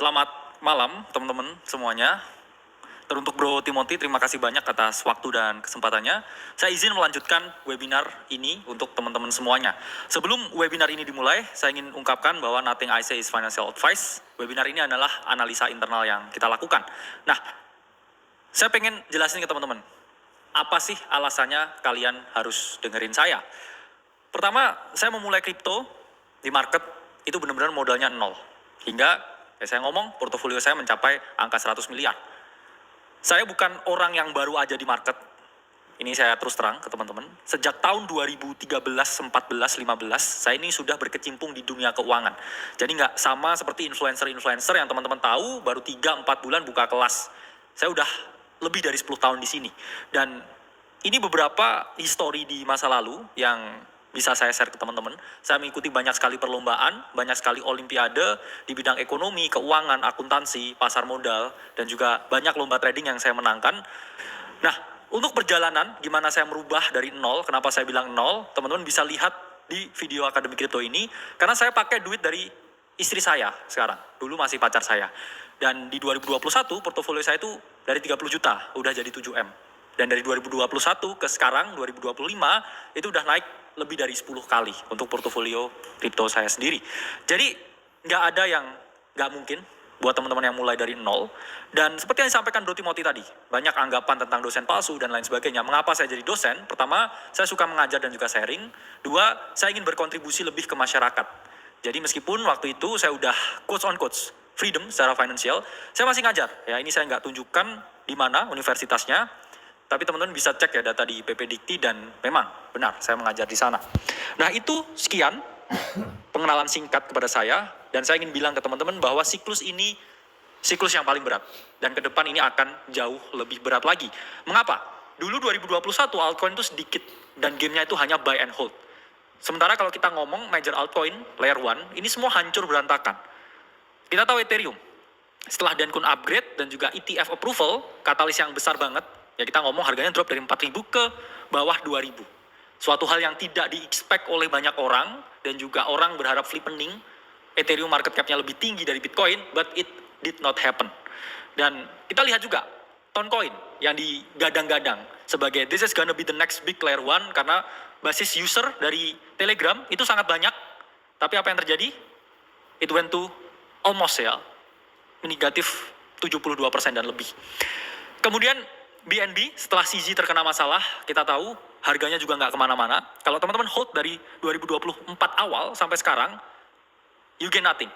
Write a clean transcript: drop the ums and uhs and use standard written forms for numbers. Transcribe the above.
Selamat malam teman-teman semuanya. Teruntuk Bro Timothy, terima kasih banyak atas waktu dan kesempatannya. Saya izin melanjutkan webinar ini untuk teman-teman semuanya. Sebelum webinar ini dimulai, saya ingin ungkapkan bahwa nothing I say is financial advice. Webinar ini adalah analisa internal yang kita lakukan. Nah, saya pengen jelasin ke teman-teman, apa sih alasannya kalian harus dengerin saya? Pertama, saya memulai kripto di market itu benar-benar modalnya nol. Hingga saya ngomong, portofolio saya mencapai angka 100 miliar. Saya bukan orang yang baru aja di market. Ini saya terus terang ke teman-teman. Sejak tahun 2013, 14, 15, saya ini sudah berkecimpung di dunia keuangan. Jadi nggak sama seperti influencer-influencer yang teman-teman tahu, baru 3-4 bulan buka kelas. Saya udah lebih dari 10 tahun di sini. Dan ini beberapa histori di masa lalu yang bisa saya share ke teman-teman. Saya mengikuti banyak sekali perlombaan, banyak sekali olimpiade di bidang ekonomi, keuangan, akuntansi, pasar modal, dan juga banyak lomba trading yang saya menangkan. Nah, untuk perjalanan, gimana saya merubah dari nol, kenapa saya bilang nol, teman-teman bisa lihat di video Akademi Kripto ini, karena saya pakai duit dari istri saya sekarang, dulu masih pacar saya. Dan di 2021, portofolio saya itu dari 30 juta, udah jadi 7M. Dan dari 2021 ke sekarang, 2025, itu udah naik lebih dari 10 kali untuk portofolio kripto saya sendiri. Jadi nggak ada yang nggak mungkin buat teman-teman yang mulai dari nol. Dan seperti yang disampaikan Bro Timothy tadi, banyak anggapan tentang dosen palsu dan lain sebagainya. Mengapa saya jadi dosen? Pertama, saya suka mengajar dan juga sharing. Dua, saya ingin berkontribusi lebih ke masyarakat. Jadi meskipun waktu itu saya udah quotes on quotes freedom secara finansial, saya masih ngajar. Ya, ini saya nggak tunjukkan di mana universitasnya. Tapi teman-teman bisa cek ya data di PP Dikti dan memang benar saya mengajar di sana. Nah itu sekian pengenalan singkat kepada saya dan saya ingin bilang ke teman-teman bahwa siklus ini siklus yang paling berat dan ke depan ini akan jauh lebih berat lagi. Mengapa? Dulu 2021 altcoin itu sedikit dan gamenya itu hanya buy and hold. Sementara kalau kita ngomong major altcoin layer 1 ini semua hancur berantakan. Kita tahu Ethereum setelah Dencun upgrade dan juga ETF approval, katalis yang besar banget. Ya kita ngomong harganya drop dari 4.000 ke bawah 2.000. Suatu hal yang tidak di-expect oleh banyak orang, dan juga orang berharap flippening, Ethereum market cap-nya lebih tinggi dari Bitcoin, but it did not happen. Dan kita lihat juga, Toncoin yang digadang-gadang sebagai this is gonna be the next big layer 1, karena basis user dari Telegram itu sangat banyak, tapi apa yang terjadi? It went to almost negatif 72% dan lebih. Kemudian BNB setelah CZ terkena masalah, kita tahu harganya juga nggak kemana-mana. Kalau teman-teman hold dari 2024 awal sampai sekarang, you gain nothing.